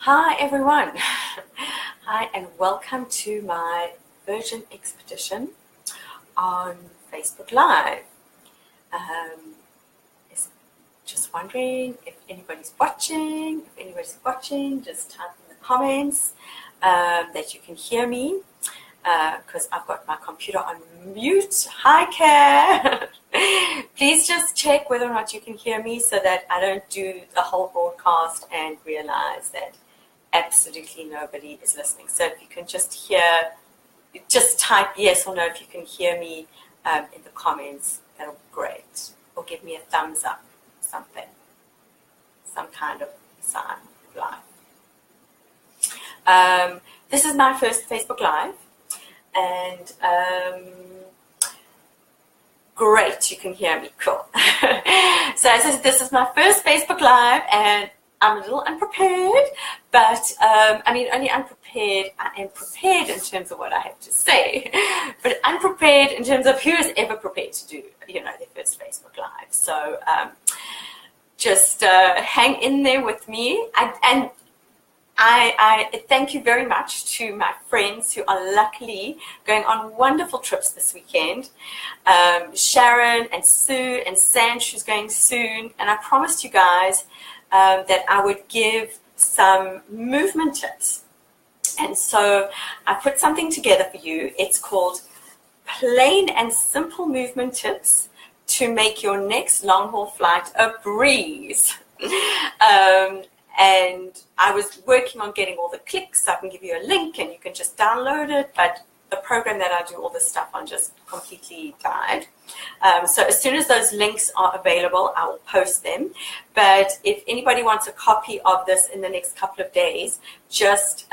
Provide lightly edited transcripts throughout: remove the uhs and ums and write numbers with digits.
Hi everyone. Hi and welcome to my Virgin Expedition on Facebook Live. Is just wondering if anybody's watching. If anybody's watching, just type in the comments that you can hear me, because I've got my computer on mute. Hi Care. Please just check whether or not you can hear me so that I don't do the whole broadcast and realize that absolutely nobody is listening. So if you can just type yes or no if you can hear me in the comments, that'll be great. Or give me a thumbs up, something, some kind of sign live. This is my first Facebook Live, and great, you can hear me, cool. So as I said, this is my first Facebook Live, and I'm a little unprepared, but only unprepared. I am prepared in terms of what I have to say, but unprepared in terms of who is ever prepared to do, their first Facebook Live. So just hang in there with me. I thank you very much to my friends who are luckily going on wonderful trips this weekend. Sharon and Sue and Sanj, who's going soon, and I promised you guys that I would give some movement tips. And so I put something together for you. It's called Plain and Simple Movement Tips to Make Your Next Long Haul Flight a Breeze. And I was working on getting all the clicks. I can give you a link and you can just download it, but the program that I do all this stuff on just completely died. So as soon as those links are available, I will post them. But if anybody wants a copy of this in the next couple of days, just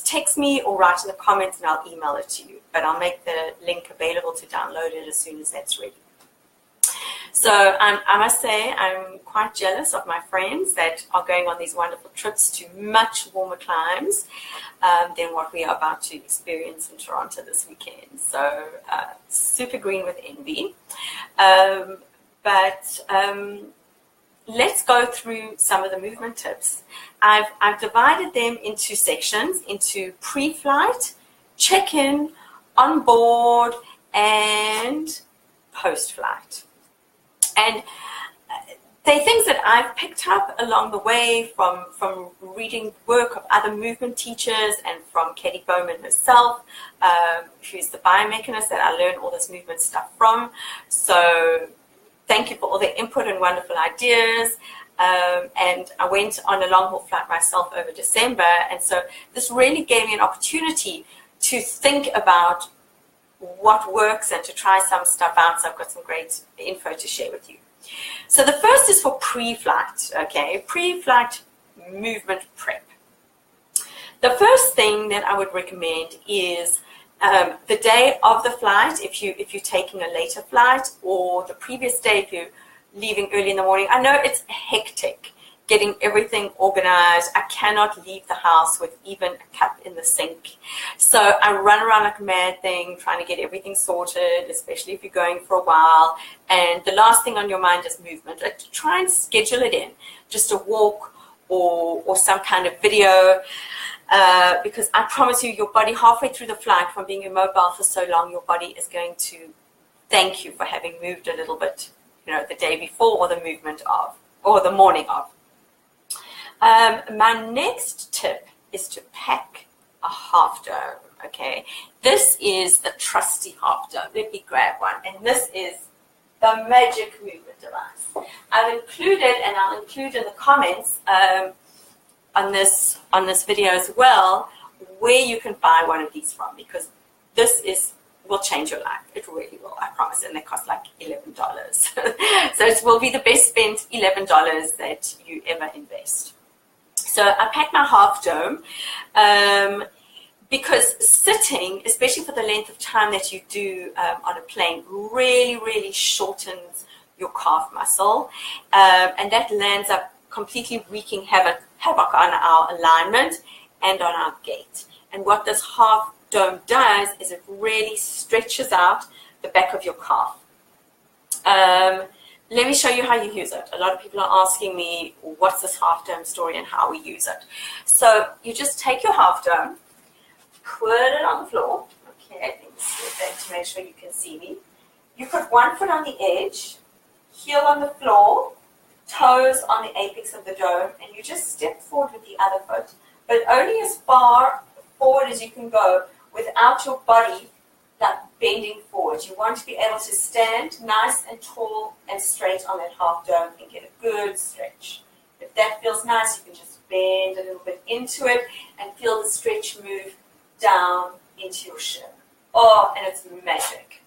text me or write in the comments and I'll email it to you. But I'll make the link available to download it as soon as that's ready. So I must say I'm quite jealous of my friends that are going on these wonderful trips to much warmer climes than what we are about to experience in Toronto this weekend. So super green with envy. But let's go through some of the movement tips. I've divided them into sections, into pre-flight, check-in, on board, and post-flight. And they're things that I've picked up along the way from reading work of other movement teachers and from Katie Bowman herself, who's the biomechanist that I learned all this movement stuff from. So thank you for all the input and wonderful ideas. And I went on a long haul flight myself over December. And so this really gave me an opportunity to think about what works and to try some stuff out. So I've got some great info to share with you. So the first is for pre-flight, okay? Pre-flight movement prep. The first thing that I would recommend is the day of the flight, if you're taking a later flight, or the previous day if you're leaving early in the morning. I know it's hectic getting everything organized. I cannot leave the house with even a cup in the sink. So I run around like a mad thing, trying to get everything sorted, especially if you're going for a while. And the last thing on your mind is movement. Try and schedule it in, just a walk or some kind of video. Because I promise you, your body halfway through the flight, from being immobile for so long, your body is going to thank you for having moved a little bit, the day before or the movement of, or the morning of. My next tip is to pack a half dome, okay? This is the trusty half dome. Let me grab one. And this is the magic movement device. I've included, and I'll include in the comments on this video as well, where you can buy one of these from, because this will change your life. It really will, I promise. And they cost like $11. So it will be the best spent $11 that you ever invest. So I packed my half dome because sitting, especially for the length of time that you do on a plane, really, really shortens your calf muscle. And that lands up completely wreaking havoc on our alignment and on our gait. And what this half dome does is it really stretches out the back of your calf. let me show you how you use it. A lot of people are asking me, what's this half dome story and how we use it. So you just take your half dome, put it on the floor. Okay, I think to make sure you can see me. You put one foot on the edge, heel on the floor, toes on the apex of the dome, and you just step forward with the other foot, but only as far forward as you can go without your body like bending forward. You want to be able to stand nice and tall and straight on that half dome and get a good stretch. If that feels nice, you can just bend a little bit into it and feel the stretch move down into your shin. Oh, and it's magic.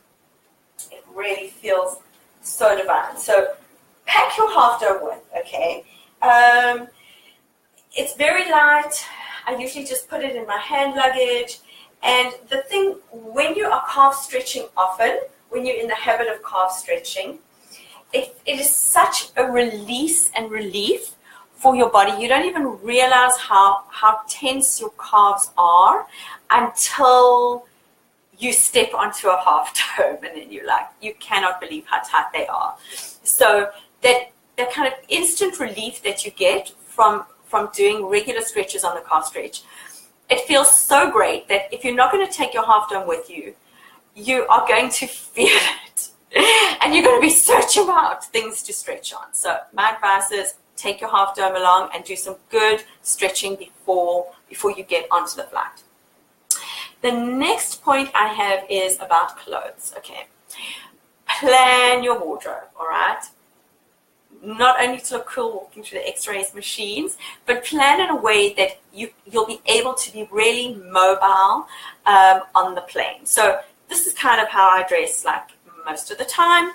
It really feels so divine. So pack your half dome with, okay? It's very light. I usually just put it in my hand luggage. And the thing, when you are calf stretching often, when you're in the habit of calf stretching, it is such a release and relief for your body. You don't even realize how tense your calves are until you step onto a half dome, and then you cannot believe how tight they are. So that kind of instant relief that you get from doing regular stretches on the calf stretch, it feels so great that if you're not going to take your half dome with you, you are going to feel it. And you're going to be searching out things to stretch on. So my advice is take your half dome along and do some good stretching before you get onto the flight. The next point I have is about clothes. Okay. Plan your wardrobe, all right? Not only to look cool walking through the X-rays machines, but plan in a way that you'll be able to be really mobile on the plane. So this is kind of how I dress like most of the time.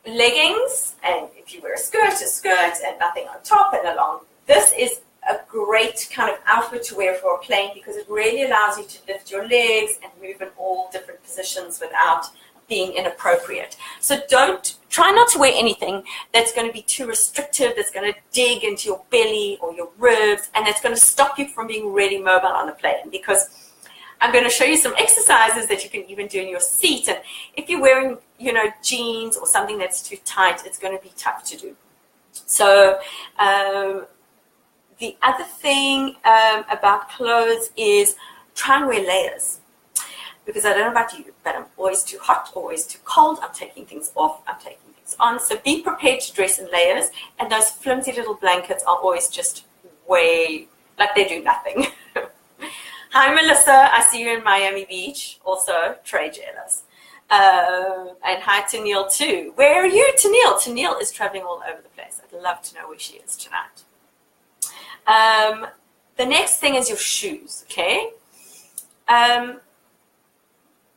Leggings, and if you wear a skirt, and nothing on top and along. This is a great kind of outfit to wear for a plane because it really allows you to lift your legs and move in all different positions without being inappropriate. So try not to wear anything that's going to be too restrictive, that's going to dig into your belly or your ribs, and it's going to stop you from being really mobile on the plane, because I'm going to show you some exercises that you can even do in your seat. And if you're wearing, jeans or something that's too tight, it's going to be tough to do. So the other thing about clothes is try and wear layers. Because I don't know about you, but I'm always too hot, always too cold. I'm taking things off, I'm taking things on. So be prepared to dress in layers. And those flimsy little blankets are always just way, like they do nothing. Hi, Melissa. I see you in Miami Beach. Also, Trey jealous. And hi to Neil too. Where are you, Tennille? Tennille is traveling all over the place. I'd love to know where she is tonight. The next thing is your shoes, okay?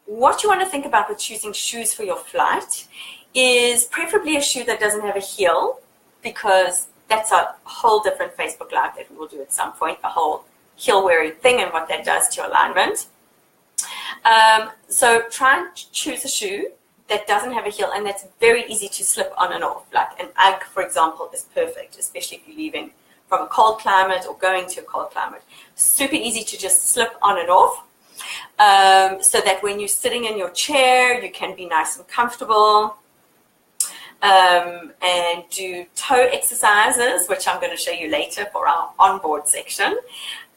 What you want to think about with choosing shoes for your flight is preferably a shoe that doesn't have a heel, because that's a whole different Facebook Live that we will do at some point, the whole heel wearing thing and what that does to your alignment. So try and choose a shoe that doesn't have a heel and that's very easy to slip on and off. Like an UGG, for example, is perfect, especially if you're leaving from a cold climate or going to a cold climate. Super easy to just slip on and off. So that when you're sitting in your chair, you can be nice and comfortable, and do toe exercises, which I'm going to show you later for our onboard section.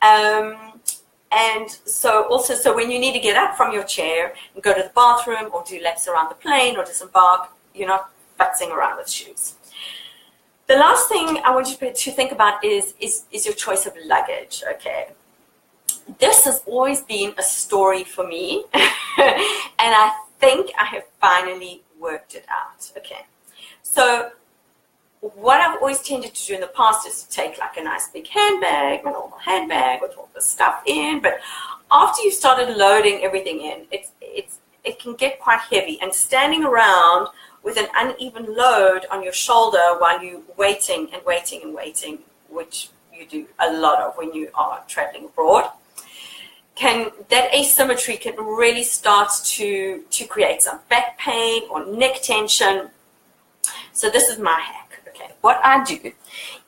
And so also, so when you need to get up from your chair and go to the bathroom or do laps around the plane or disembark, you're not futzing around with shoes. The last thing I want you to think about is your choice of luggage, okay? This has always been a story for me, and I think I have finally worked it out. Okay, so what I've always tended to do in the past is to take like a nice big handbag, my normal handbag with all the stuff in, but after you started loading everything in, it can get quite heavy, and standing around with an uneven load on your shoulder while you're waiting, which you do a lot of when you are traveling abroad, that asymmetry can really start to create some back pain or neck tension. So this is my hack. Okay, what I do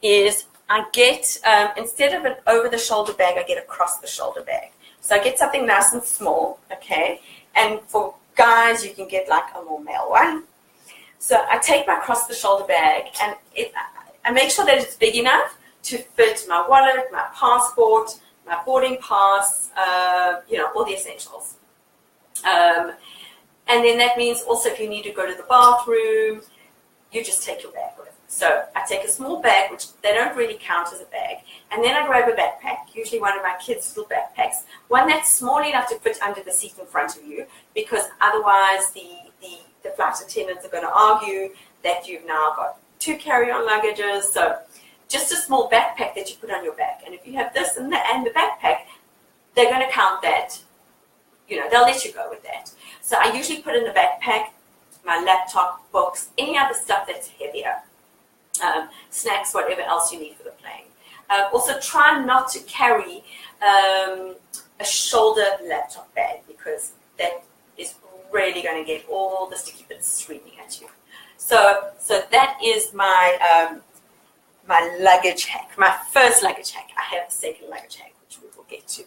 is I get, instead of an over-the-shoulder bag, I get a cross-the-shoulder bag. So I get something nice and small, okay? And for guys, you can get like a more male one. So I take my cross the shoulder bag, and I make sure that it's big enough to fit my wallet, my passport, my boarding pass, all the essentials. And then that means also if you need to go to the bathroom, you just take your bag with. So I take a small bag, which they don't really count as a bag, and then I grab a backpack, usually one of my kids' little backpacks, one that's small enough to fit under the seat in front of you, because otherwise the flight attendants are going to argue that you've now got 2 carry-on luggages. So just a small backpack that you put on your back, and if you have this and the backpack, they're going to count that. They'll let you go with that. So I usually put in the backpack my laptop, books, any other stuff that's heavier, snacks, whatever else you need for the plane. Also, try not to carry a shoulder laptop bag, because that is really going to get all the sticky bits screaming at you. So that is my my luggage hack, my first luggage hack. I have a second luggage hack, which we will get to.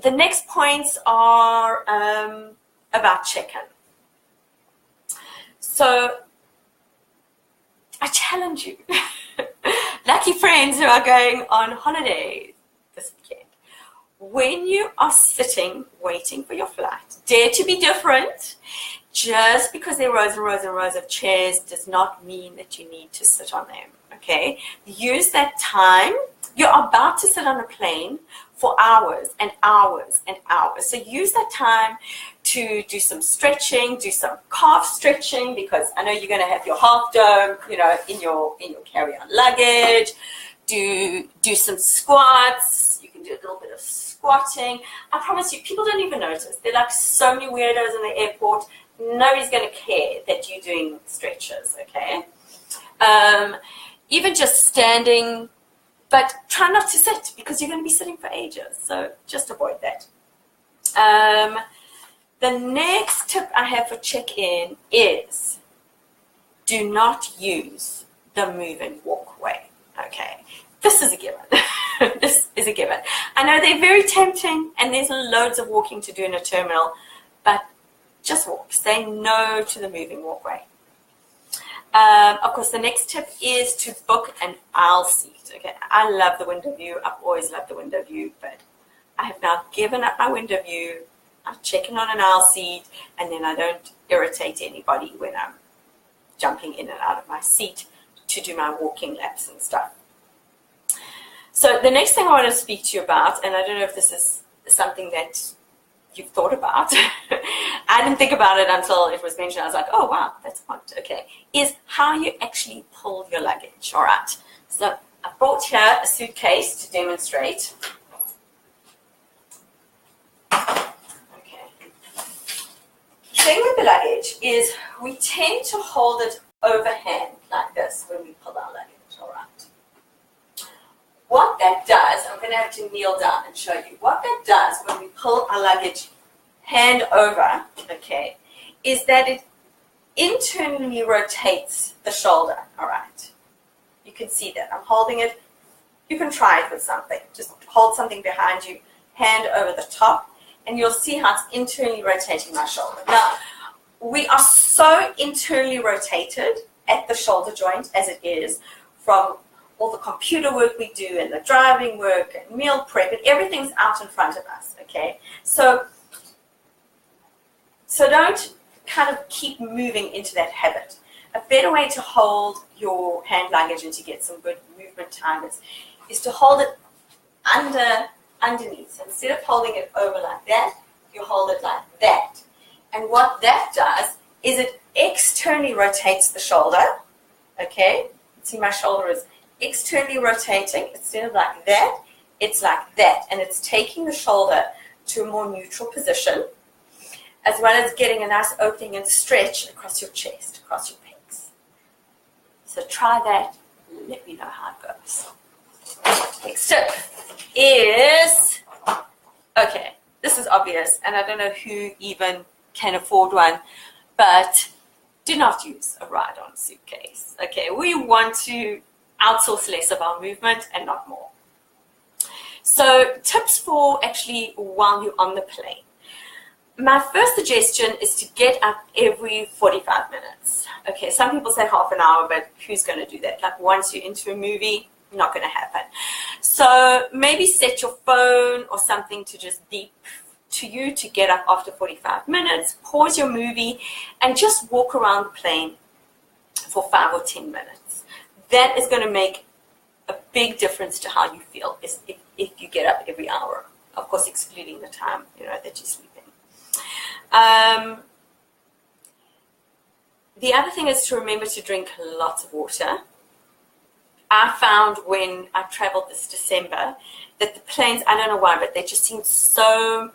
The next points are about check-in. So I challenge you, lucky friends who are going on holiday this weekend, when you are sitting waiting for your flight, dare to be different. Just because there are rows and rows and rows of chairs does not mean that you need to sit on them, okay? Use that time. You're about to sit on a plane for hours and hours and hours. So use that time to do some stretching, do some calf stretching, because I know you're going to have your half dome, in your carry-on luggage. Do some squats. You can do a little bit of squatting. I promise you, people don't even notice. There are like so many weirdos in the airport. Nobody's going to care that you're doing stretches, okay? Even just standing, but try not to sit, because you're going to be sitting for ages. So just avoid that. The next tip I have for check-in is do not use the move and walkway, okay? This is a given. This is a given. I know they're very tempting, and there's loads of walking to do in a terminal, but just walk. Say no to the moving walkway. Of course, the next tip is to book an aisle seat. Okay, I love the window view. I've always loved the window view, but I have now given up my window view. I check in on an aisle seat, and then I don't irritate anybody when I'm jumping in and out of my seat to do my walking laps and stuff. So the next thing I want to speak to you about, and I don't know if this is something that you've thought about. I didn't think about it until it was mentioned. I was like, oh, wow, that's fun. Okay, is how you actually pull your luggage, all right? So I brought here a suitcase to demonstrate. Okay. The thing with the luggage is we tend to hold it overhand like this when we pull our luggage, all right? What that does, I'm going to have to kneel down and show you. What that does when we pull our luggage hand over, okay, is that it internally rotates the shoulder, all right? You can see that. I'm holding it. You can try it with something. Just hold something behind you, hand over the top, and you'll see how it's internally rotating my shoulder. Now, we are so internally rotated at the shoulder joint as it is from all the computer work we do and the driving work and meal prep, and everything's out in front of us, okay? So don't kind of keep moving into that habit. A better way to hold your hand luggage and to get some good movement time is to hold it underneath. So instead of holding it over like that, you hold it like that. And what that does is it externally rotates the shoulder, okay? See, my shoulder is externally rotating. Instead of like that, it's like that, and it's taking the shoulder to a more neutral position, as well as getting a nice opening and stretch across your chest, across your pecs. So try that. Let me know how it goes. Next tip is, okay, this is obvious, and I don't know who even can afford one, but do not use a ride-on suitcase. Okay, we want to outsource less of our movement and not more. So tips for actually while you're on the plane. My first suggestion is to get up every 45 minutes. Okay, some people say half an hour, but who's going to do that? Like once you're into a movie, not going to happen. So maybe set your phone or something to just beep to you to get up after 45 minutes, pause your movie, and just walk around the plane for 5 or 10 minutes. That is going to make a big difference to how you feel if you get up every hour. Of course, excluding the time, that you're sleeping. The other thing is to remember to drink lots of water. I found when I traveled this December that the planes, I don't know why, but they just seemed so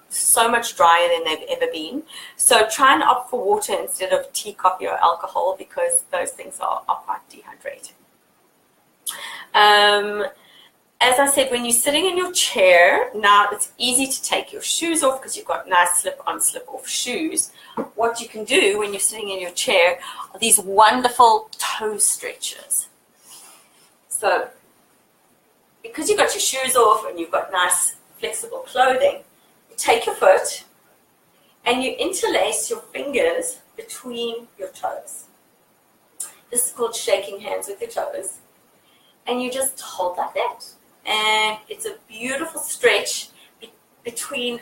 much drier than they've ever been. So try and opt for water instead of tea, coffee, or alcohol, because those things are quite dehydrating. As I said, when you're sitting in your chair, now it's easy to take your shoes off because you've got nice slip-on, slip-off shoes. What you can do when you're sitting in your chair are these wonderful toe stretches. So, because you've got your shoes off and you've got nice, flexible clothing, you take your foot and you interlace your fingers between your toes. This is called shaking hands with your toes. And you just hold like that. And it's a beautiful stretch between,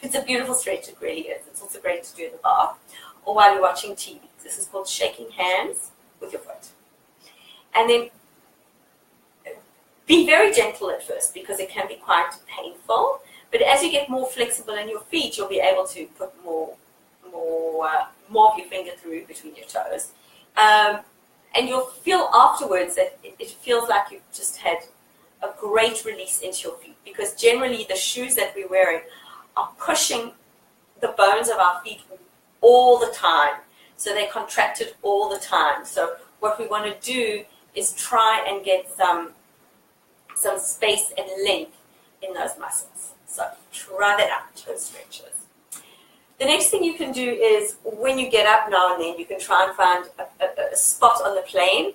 it's a beautiful stretch, it really is. It's also great to do in the bath or while you're watching TV. This is called shaking hands with your foot. And then be very gentle at first because it can be quite painful. But as you get more flexible in your feet, you'll be able to put more of your finger through between your toes. And you'll feel afterwards that it feels like you've just had a great release into your feet, because generally the shoes that we're wearing are pushing the bones of our feet all the time. So they're contracted all the time. So what we want to do is try and get some space and length in those muscles. So try that out, toe stretches. The next thing you can do is when you get up now and then, you can try and find a spot on the plane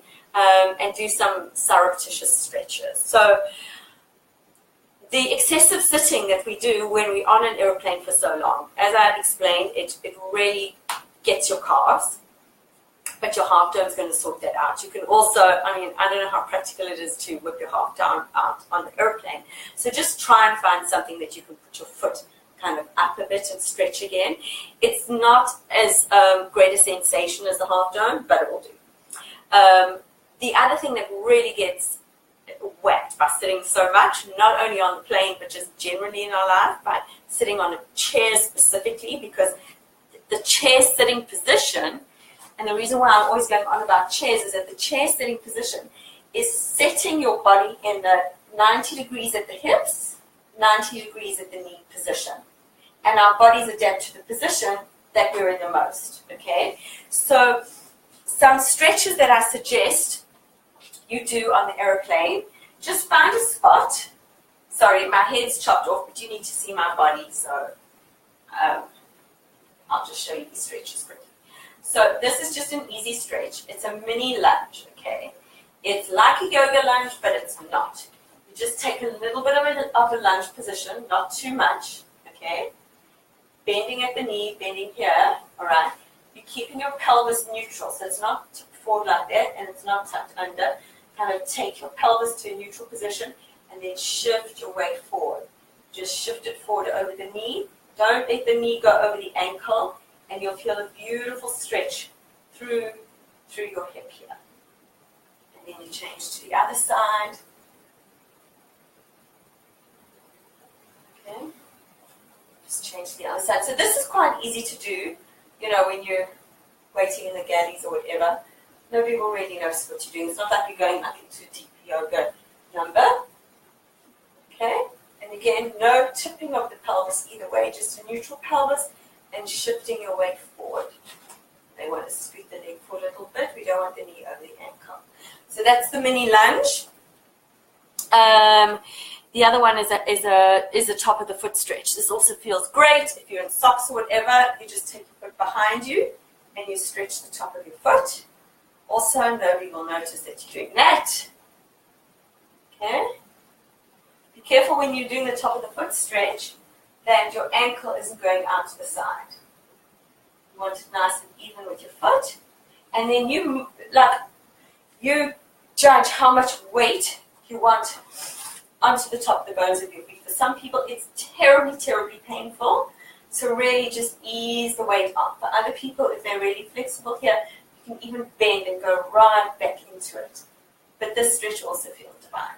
and do some surreptitious stretches. So the excessive sitting that we do when we're on an airplane for so long, as I explained, it really gets your calves, but your half dome is going to sort that out. You can also, I don't know how practical it is to whip your half dome out on the airplane. So just try and find something that you can put your foot kind of up a bit and stretch again. It's not as great a sensation as the half dome, but it will do. The other thing that really gets whacked by sitting so much, not only on the plane, but just generally in our life, by sitting on a chair specifically, because the chair sitting position, and the reason why I'm always going on about chairs is that the chair sitting position is setting your body in the 90 degrees at the hips, 90 degrees at the knee position. And our bodies adapt to the position that we're in the most, okay? So some stretches that I suggest you do on the airplane, just find a spot. Sorry, my head's chopped off, but you need to see my body, so I'll just show you these stretches quickly. So this is just an easy stretch. It's a mini lunge, okay? It's like a yoga lunge, but it's not. You just take a little bit of a lunge position, not too much, okay? Bending at the knee, bending here, all right? You're keeping your pelvis neutral, so it's not tipped forward like that, and it's not tucked under. Kind of take your pelvis to a neutral position, and then shift your weight forward. Just shift it forward over the knee. Don't let the knee go over the ankle, and you'll feel a beautiful stretch through your hip here. And then you change to the other side. Okay. Just change to the other side. So this is quite easy to do, when you're waiting in the galleys or whatever. Nobody will really notice what you're doing. It's not like you're going up into a deep yoga number. Okay? And again, no tipping of the pelvis either way, just a neutral pelvis and shifting your weight forward. They want to scoot the leg for a little bit. We don't want the knee over the ankle. So that's the mini lunge. The other one is the top of the foot stretch. This also feels great. If you're in socks or whatever, you just take your foot behind you and you stretch the top of your foot. Also, nobody will notice that you're doing that. Okay? Be careful when you're doing the top of the foot stretch. that your ankle isn't going out to the side. You want it nice and even with your foot. And then you judge how much weight you want onto the top of the bones of your feet. For some people, it's terribly, terribly painful. So really just ease the weight off. For other people, if they're really flexible here, you can even bend and go right back into it. But this stretch also feels divine.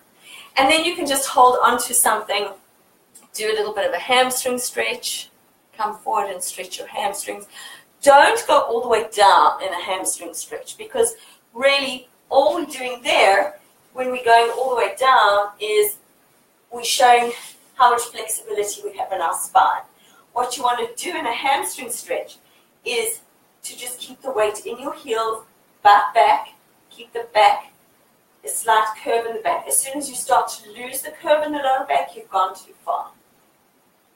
And then you can just hold on to something, do a little bit of a hamstring stretch, come forward and stretch your hamstrings. Don't go all the way down in a hamstring stretch, because really all we're doing there when we're going all the way down is we're showing how much flexibility we have in our spine. What you want to do in a hamstring stretch is to just keep the weight in your heels, butt back, keep the back, a slight curve in the back. As soon as you start to lose the curve in the lower back, you've gone too far.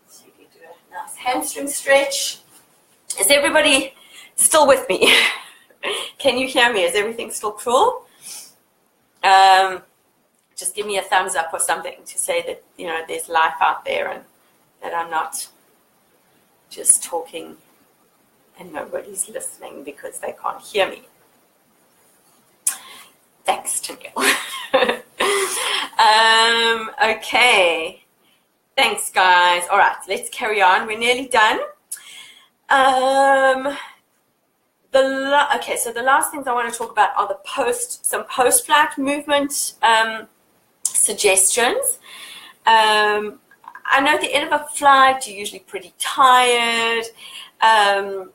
So you can do a nice hamstring stretch. Is everybody still with me? Can you hear me? Is everything still cool? Just give me a thumbs up or something to say that, you know, there's life out there and that I'm not just talking and nobody's listening because they can't hear me. Thanks, Tennille. Okay. Thanks, guys. All right, let's carry on. We're nearly done. Okay, so the last things I want to talk about are some post-flight movement suggestions. I know at the end of a flight, you're usually pretty tired, and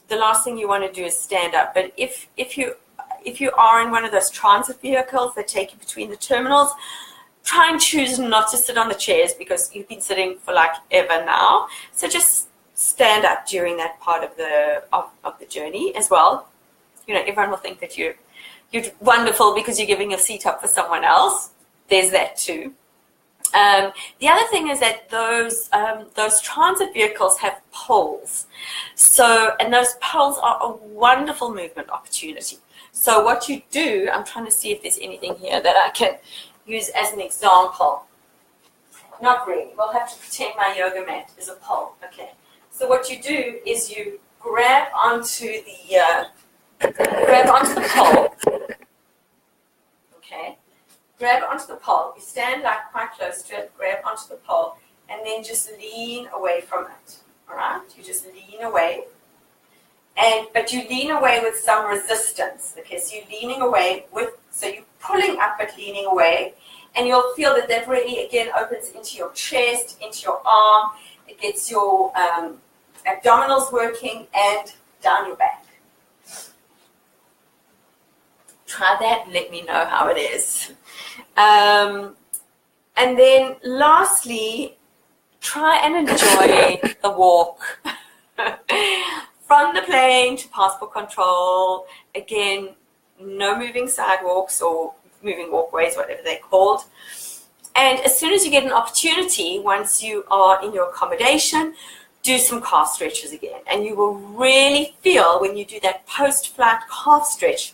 the last thing you want to do is stand up. But if you are in one of those transit vehicles that take you between the terminals, try and choose not to sit on the chairs because you've been sitting for like ever now. So just stand up during that part of the journey as well. You know, everyone will think that you're wonderful because you're giving a seat up for someone else. There's that too. The other thing is that those transit vehicles have poles. And those poles are a wonderful movement opportunity. So what you do, I'm trying to see if there's anything here that I can use as an example. Not really. We'll have to pretend my yoga mat is a pole. Okay. So what you do is you grab onto the pole. Okay. Grab onto the pole. You stand like quite close to it. Grab onto the pole, and then just lean away from it. All right. You just lean away, but you lean away with some resistance. Okay. So you're leaning away so you're pulling up but leaning away, and you'll feel that really again opens into your chest, into your arm. It gets your abdominals working and down your back. Try that and let me know how it is. And then lastly, try and enjoy the walk from the plane to passport control. Again, no moving sidewalks or moving walkways, whatever they're called. And as soon as you get an opportunity, once you are in your accommodation, do some calf stretches again. And you will really feel when you do that post-flight calf stretch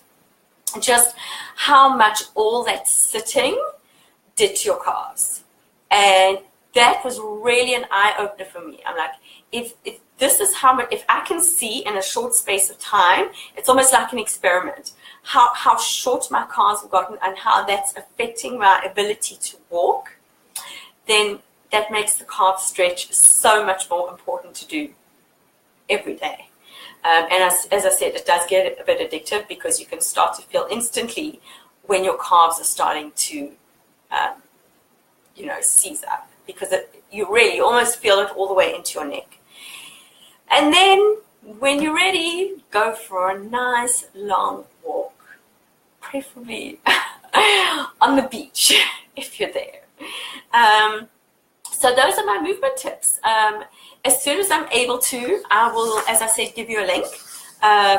just how much all that sitting did to your calves. And that was really an eye-opener for me. I'm like, if this is how much, if I can see in a short space of time, it's almost like an experiment, how short my calves have gotten and how that's affecting my ability to walk, then that makes the calf stretch so much more important to do every day. And as I said, it does get a bit addictive because you can start to feel instantly when your calves are starting to, seize up, because you really almost feel it all the way into your neck. And then when you're ready, go for a nice long walk, preferably on the beach if you're there. So those are my movement tips. As soon as I'm able to, I will, as I said, give you a link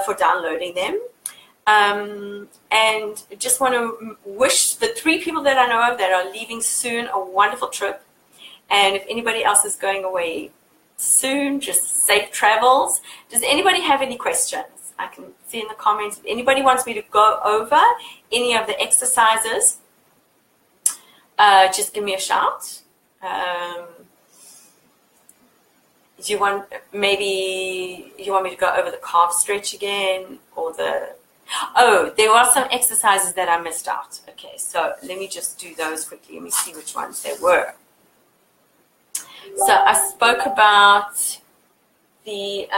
for downloading them. And just want to wish the 3 people that I know of that are leaving soon a wonderful trip. And if anybody else is going away soon, just safe travels. Does anybody have any questions? I can see in the comments. If anybody wants me to go over any of the exercises, just give me a shout. Do you want, maybe you want me to go over the calf stretch again, or oh, there are some exercises that I missed out. Okay, so let me just do those quickly. Let me see which ones they were. So I spoke about the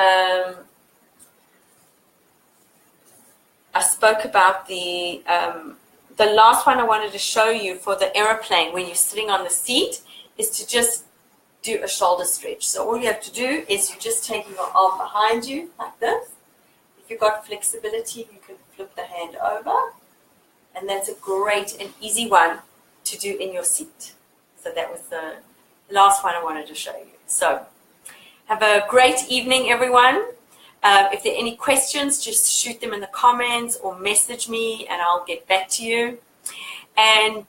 the last one I wanted to show you for the aeroplane when you're sitting on the seat is to just do a shoulder stretch. So all you have to do is you're just taking your arm behind you like this. If you've got flexibility, you can flip the hand over. And that's a great and easy one to do in your seat. So that was the last one I wanted to show you. So have a great evening, everyone. If there are any questions, just shoot them in the comments or message me and I'll get back to you. And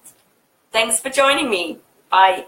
thanks for joining me. Bye.